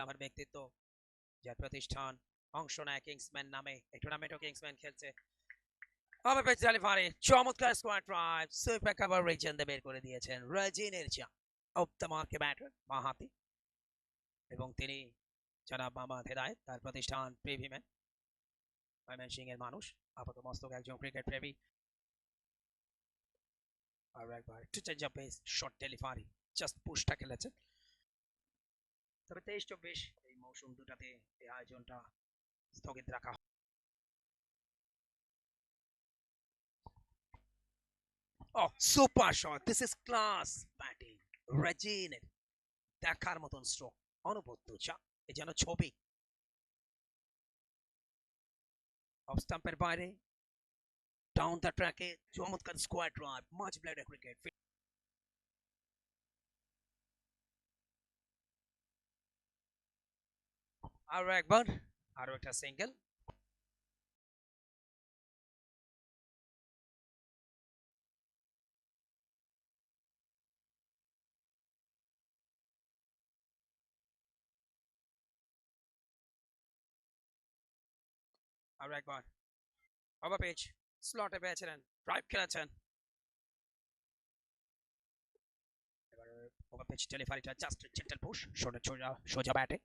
আমার ব্যক্তিত্ব যার প্রতিষ্ঠান অংশ নেয় কিংসম্যান নামে, এই টুর্নামেন্টও কিংসম্যান খেলছে। চমৎকার squad drive, super cover reason বের করে দিয়েছেন রাজিনের চা অফ দ্য মার্কে ব্যাটার বাঁহাতি, এবং তিনি জনাব মোহাম্মদ হেদায়েত, তার প্রতিষ্ঠান প্রিভিম্যান, ময়মনসিংহ এর মানুষ, আপাত মস্তক একজন ক্রিকেট প্রেমী। আর একবার to change up pace, short delivery, just পুশটা খেলেছেন। তবে 23-24 এই মৌসুম দুটাতে এই আয়োজনটা স্থগিত রাখা। Oh, super shot. This is class batting. রেজিনের দেখার মতন স্ট্রোক, অনবদ্য চা, এ যেন ছবি। অফ স্টাম্পের বাইরে, ডাউন দ্য ট্র্যাকে চমৎকার squad drive, much blade cricket. আরো একবার, আরো একটা সিঙ্গেল। আরো একবার ওভার পিচ, স্লটে পেয়েছিলেন, ড্রাইভ খেলেছেন। এবার ওভার পিচ ডেলিভারিটা জাস্ট জেন্টল পুশ, সোজা ব্যাটে।